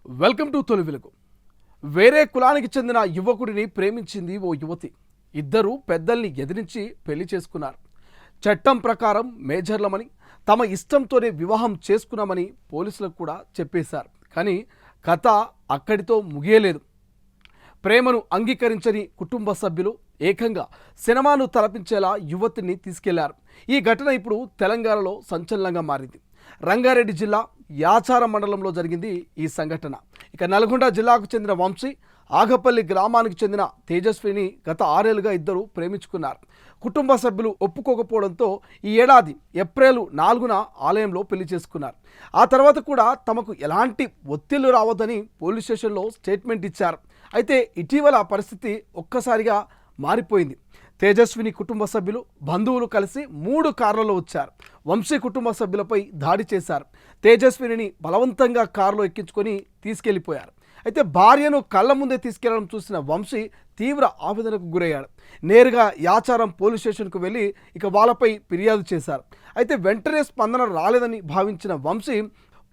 Welcome to తొలి వెలుగు. వేరే కులానికి చెందిన యువకుడిని ప్రేమించింది ఓ యువతి. ఇద్దరు పెద్దల్ని ఎదిరించి పెళ్లి చేసుకున్నారు. చట్టం ప్రకారం మేజర్లమని, తమ ఇష్టంతోనే వివాహం చేసుకున్నామని పోలీసులకు కూడా చెప్పేశారు. కానీ కథ అక్కడితో ముగియలేదు. ప్రేమను అంగీకరించని కుటుంబ సభ్యులు ఏకంగా సినిమాను తలపించేలా యువతిని తీసుకెళ్లారు. ఈ ఘటన ఇప్పుడు తెలంగాణలో సంచలనంగా మారింది. రంగారెడ్డి జిల్లా యాచారం మండలంలో జరిగింది ఈ సంఘటన. ఇక నల్గొండ జిల్లాకు చెందిన వంశీ, ఆగపల్లి గ్రామానికి చెందిన తేజస్విని గత 6 ఏళ్లుగా ఇద్దరు ప్రేమించుకున్నారు. కుటుంబ సభ్యులు ఒప్పుకోకపోవడంతో ఈ ఏడాది ఏప్రిల్ 4న ఆలయంలో పెళ్లి చేసుకున్నారు. ఆ తర్వాత కూడా తమకు ఎలాంటి ఒత్తిళ్లు రావద్దని పోలీస్ స్టేషన్లో స్టేట్మెంట్ ఇచ్చారు. అయితే ఇటీవల పరిస్థితి ఒక్కసారిగా మారిపోయింది. తేజస్విని కుటుంబ సభ్యులు, బంధువులు కలిసి 3 కార్లలో వచ్చారు. వంశీ కుటుంబ సభ్యులపై దాడి చేశారు. తేజస్విని బలవంతంగా కారులో ఎక్కించుకొని తీసుకెళ్లిపోయారు. అయితే భార్యను కళ్ళ ముందే తీసుకెళ్లడం చూసిన వంశీ తీవ్ర ఆవేదనకు గురయ్యాడు. నేరుగా యాచారం పోలీస్ స్టేషన్కు వెళ్ళి వాళ్ళపై ఫిర్యాదు చేశారు. అయితే వెంటనే స్పందన రాలేదని భావించిన వంశీ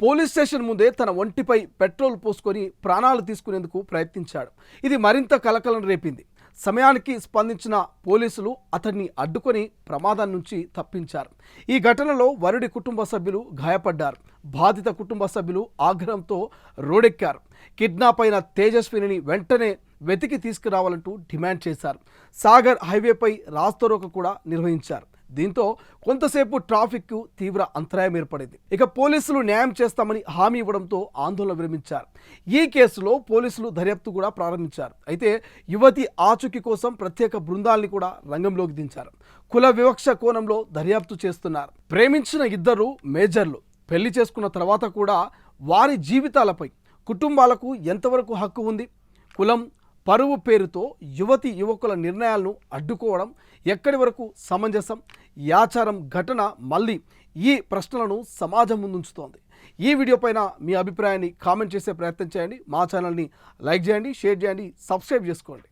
పోలీస్ స్టేషన్ ముందే తన ఒంటిపై పెట్రోల్ పోసుకొని ప్రాణాలు తీసుకునేందుకు ప్రయత్నించాడు. ఇది మరింత కలకలం రేపింది. సమయానికి స్పందించిన పోలీసులు అతన్ని అడ్డుకొని ప్రమాదం నుంచి తప్పించారు. ఈ ఘటనలో వరుడి కుటుంబ సభ్యులు గాయపడ్డారు. బాధిత కుటుంబ సభ్యులు ఆగ్రహంతో రోడెక్కారు. కిడ్నాప్ అయిన తేజస్విని వెంటనే వెతికి తీసుకురావాలంటూ డిమాండ్ చేశారు. సాగర్ హైవేపై రాస్తారోకో కూడా నిర్వహించారు. దీంతో కొంతసేపు ట్రాఫిక్కు తీవ్ర అంతరాయం ఏర్పడింది. పోలీసులు న్యాయం చేస్తామని హామీ ఇవ్వడంతో ఆందోళన విరమించారు. ఈ కేసులో పోలీసులు దర్యాప్తు కూడా ప్రారంభించారు. అయితే యువతి ఆచూకీ కోసం ప్రత్యేక బృందాల్ని కూడా రంగంలోకి దించారు. కుల వివక్ష కోణంలో దర్యాప్తు చేస్తున్నారు. ప్రేమించిన ఇద్దరు మేజర్లు పెళ్లి చేసుకున్న తర్వాత కూడా వారి జీవితాలపై కుటుంబాలకు ఎంతవరకు హక్కు ఉంది? కులం, పరువు పేరుతో యువతి యువకుల నిర్ణయాలను అడ్డుకోవడం ఎక్కడి వరకు సమంజసం? యాచారం ఘటన మళ్ళీ ఈ ప్రశ్నలను సమాజం ముందుంచుతోంది. ఈ వీడియో పైన మీ అభిప్రాయాన్ని కామెంట్ చేసే ప్రయత్నం చేయండి. మా ఛానల్ని లైక్ చేయండి, షేర్ చేయండి, సబ్స్క్రైబ్ చేసుకోండి.